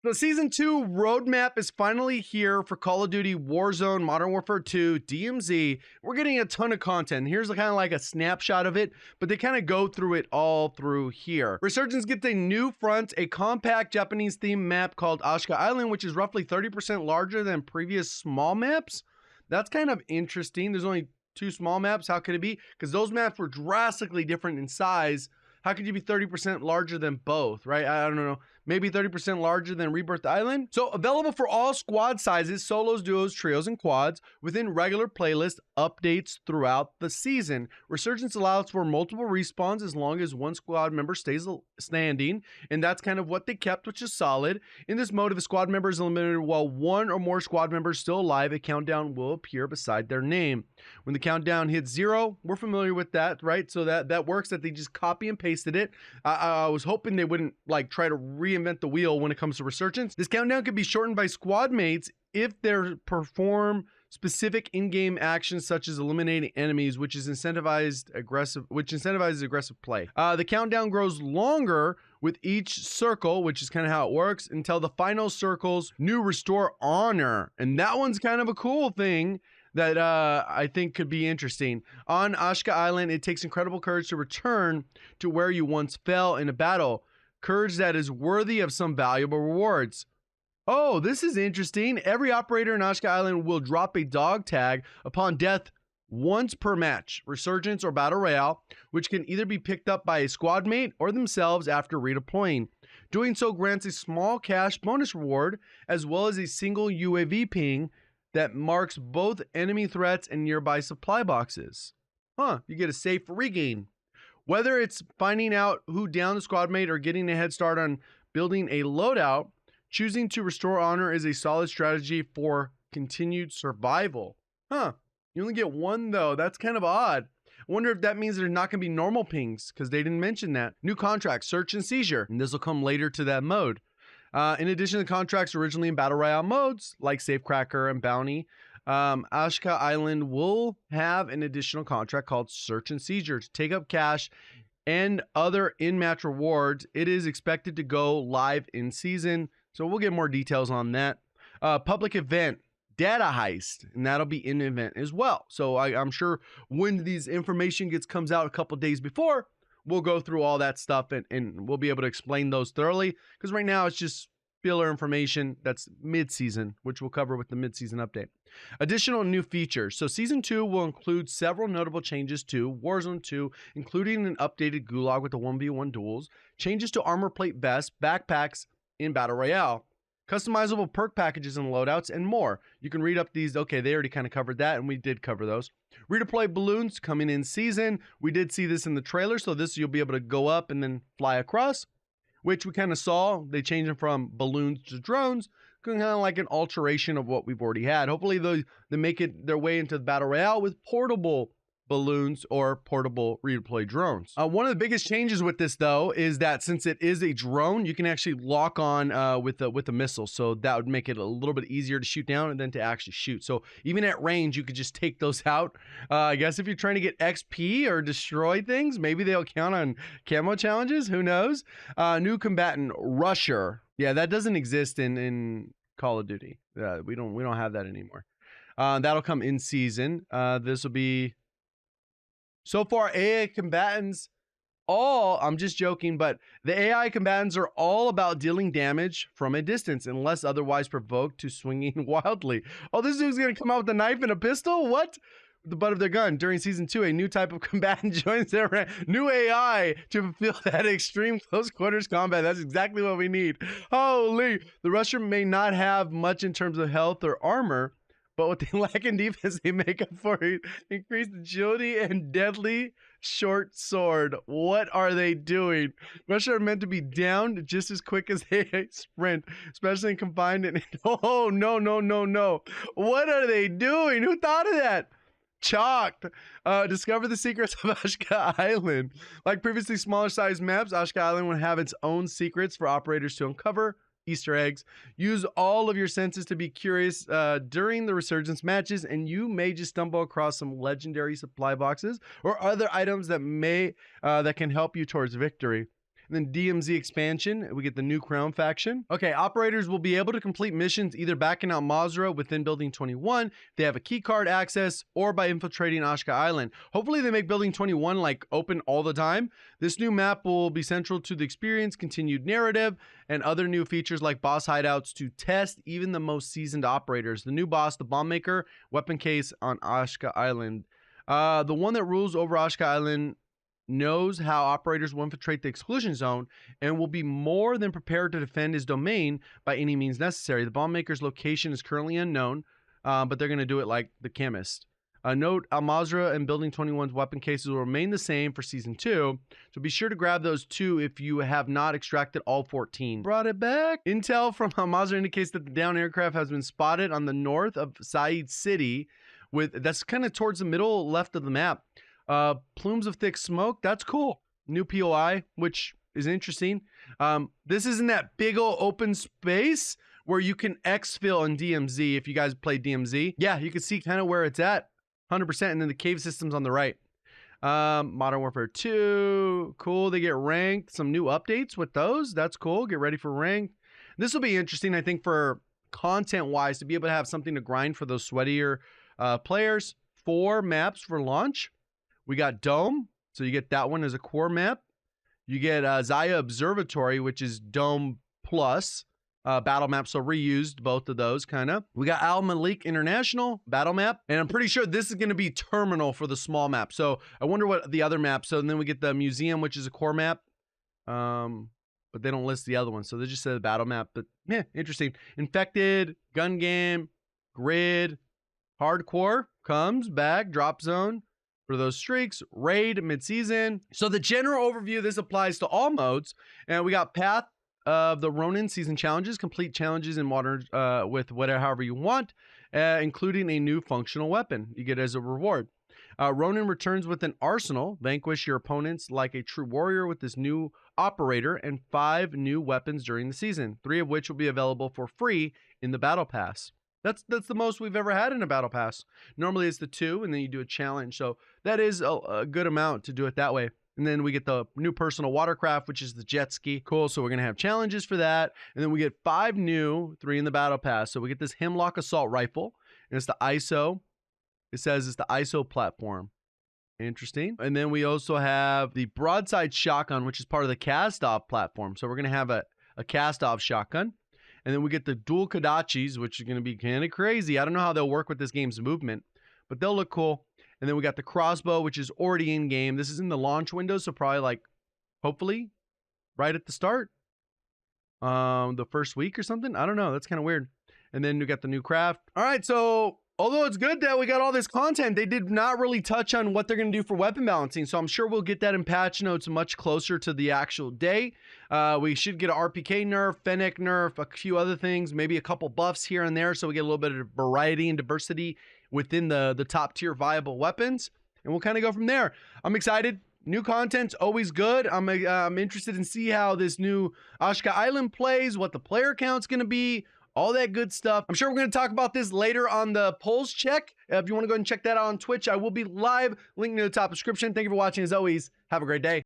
The Season 2 roadmap is finally here for Call of Duty Warzone, Modern Warfare 2, DMZ. We're getting a ton of content. Here's kind of like a snapshot of it, but they kind of go through it all through here. Resurgence gets a new front, a compact Japanese themed map called Ashika Island, which is roughly 30% larger than previous small maps. That's kind of interesting. There's only 2 small maps. How could it be? Because those maps were drastically different in size. How could you be 30% larger than both, right? I don't know. Maybe 30% larger than Rebirth Island. So available for all squad sizes, solos, duos, trios, and quads within regular playlist updates throughout the season. Resurgence allows for multiple respawns as long as one squad member stays standing, and that's kind of what they kept, which is solid. In this mode, if a squad member is eliminated while one or more squad members still alive, a countdown will appear beside their name. When the countdown hits 0, we're familiar with that, right? So that works, that they just copy and pasted it. I was hoping they wouldn't like try to reinvent the wheel when it comes to Resurgence. This countdown could be shortened by squad mates if they perform specific in-game actions such as eliminating enemies, which incentivizes aggressive play. The countdown grows longer with each circle, which is kind of how it works, until the final circle's new restore honor. And that one's kind of a cool thing that I think could be interesting. On Ashika Island, it takes incredible courage to return to where you once fell in a battle. Courage that is worthy of some valuable rewards. Oh, this is interesting. Every operator in Ashika Island will drop a dog tag upon death once per match, Resurgence or Battle Royale, which can either be picked up by a squad mate or themselves after redeploying. Doing so grants a small cash bonus reward, as well as a single UAV ping that marks both enemy threats and nearby supply boxes. You get a safe regain. Whether it's finding out who downed the squad mate or getting a head start on building a loadout, choosing to restore honor is a solid strategy for continued survival. You only get one though. That's kind of odd. I wonder if that means there's not going to be normal pings, because they didn't mention that. New contract, search and seizure, and this will come later to that mode. In addition to contracts originally in Battle Royale modes, like Safecracker and Bounty, Ashika Island will have an additional contract called Search and Seizure to take up cash and other in-match rewards. It is expected to go live in season, so we'll get more details on that. Public event, data heist, and that'll be in event as well. So I'm sure when these information comes out a couple days before, we'll go through all that stuff and we'll be able to explain those thoroughly, because right now it's just filler information that's mid-season, which we'll cover with the mid-season update. Additional new features. So Season 2 will include several notable changes to Warzone 2, including an updated gulag with the 1v1 duels, changes to armor plate vests, backpacks in Battle Royale, customizable perk packages and loadouts, and more. You can read up these. Okay, they already kind of covered that, and we did cover those. Redeploy balloons coming in season. We did see this in the trailer, so this you'll be able to go up and then fly across, which we kind of saw. They changed them from balloons to drones, kind of like an alteration of what we've already had. Hopefully they make it their way into the Battle Royale with portable balloons or portable redeploy drones. One of the biggest changes with this though is that since it is a drone, you can actually lock on with a missile, so that would make it a little bit easier to shoot down and then to actually shoot. So even at range, you could just take those out. I guess if you're trying to get XP or destroy things, maybe they'll count on camo challenges. Who knows? New combatant Rusher. Yeah, that doesn't exist in Call of Duty. We don't have that anymore. That'll come in season. This will be. So far, AI combatants I'm just joking, but the AI combatants are all about dealing damage from a distance unless otherwise provoked to swinging wildly. Oh, this dude's going to come out with a knife and a pistol? What? With the butt of their gun. During Season 2, a new type of combatant joins their new AI to fulfill that extreme close quarters combat. That's exactly what we need. Holy! The Rusher may not have much in terms of health or armor, but what they lack in defense, they make up for it. Increased agility and deadly short sword. What are they doing? Russia are meant to be downed just as quick as they sprint, especially in confined. And oh, no. What are they doing? Who thought of that? Chalked. Discover the secrets of Ashika Island. Like previously smaller sized maps, Ashika Island will have its own secrets for operators to uncover. Easter eggs. Use all of your senses to be curious during the Resurgence matches, and you may just stumble across some legendary supply boxes or other items that can help you towards victory. And then DMZ expansion, we get the new Crown faction. Okay, operators will be able to complete missions either back in Al Mazrah within Building 21, if they have a key card access, or by infiltrating Ashika Island. Hopefully they make Building 21 like open all the time. This new map will be central to the experience, continued narrative, and other new features like boss hideouts to test even the most seasoned operators. The new boss, the bomb maker, weapon case on Ashika Island. The one that rules over Ashika Island knows how operators will infiltrate the exclusion zone and will be more than prepared to defend his domain by any means necessary. The bomb maker's location is currently unknown, but they're going to do it like the chemist. Note, Al Mazrah and Building 21's weapon cases will remain the same for Season 2, so be sure to grab those too if you have not extracted all 14. Brought it back. Intel from Al Mazrah indicates that the downed aircraft has been spotted on the north of Said City, that's kind of towards the middle left of the map. Plumes of thick smoke, that's cool. New POI, which is interesting. This isn't that big old open space where you can exfil in DMZ. If you guys play DMZ, yeah, you can see kind of where it's at, 100%. And then the cave system's on the right. Modern Warfare 2, cool. They get ranked. Some new updates with those. That's cool. Get ready for ranked. This will be interesting, I think, for content-wise, to be able to have something to grind for those sweatier players. 4 maps for launch. We got Dome, so you get that one as a core map. You get Zaya Observatory, which is Dome plus battle map, so reused both of those kind of. We got Al Malik International battle map, and I'm pretty sure this is going to be Terminal for the small map. So I wonder what the other map. So then we get the Museum, which is a core map, but they don't list the other one, so they just said the battle map. But yeah, interesting. Infected, Gun Game, Grid, Hardcore comes back, Drop Zone for those streaks, Raid mid-season. So the general overview, this applies to all modes. And we got Path of the Ronin season challenges, complete challenges in modern with whatever, however you want, including a new functional weapon you get as a reward. Ronin returns with an arsenal, vanquish your opponents like a true warrior with this new operator, and 5 new weapons during the season, 3 of which will be available for free in the battle pass. That's the most we've ever had in a battle pass. Normally it's the 2, and then you do a challenge. So that is a good amount to do it that way. And then we get the new personal watercraft, which is the jet ski. Cool. So we're going to have challenges for that. And then we get 5 new, 3 in the battle pass. So we get this Hemlock assault rifle, and it's the ISO. It says it's the ISO platform. Interesting. And then we also have the broadside shotgun, which is part of the cast-off platform. So we're going to have a cast-off shotgun. And then we get the dual Kodachis, which are going to be kind of crazy. I don't know how they'll work with this game's movement, but they'll look cool. And then we got the crossbow, which is already in game. This is in the launch window, so probably like, hopefully, right at the start. The first week or something. I don't know. That's kind of weird. And then we got the new craft. All right, so although it's good that we got all this content, they did not really touch on what they're going to do for weapon balancing. So I'm sure we'll get that in patch notes much closer to the actual day. We should get an RPK nerf, Fennec nerf, a few other things, maybe a couple buffs here and there. So we get a little bit of variety and diversity within the top tier viable weapons. And we'll kind of go from there. I'm excited. New content's always good. I'm interested in see how this new Ashika Island plays, what the player count's going to be, all that good stuff. I'm sure we're going to talk about this later on the polls check. If you want to go ahead and check that out on Twitch, I will be live. Link in the top description. Thank you for watching. As always, have a great day.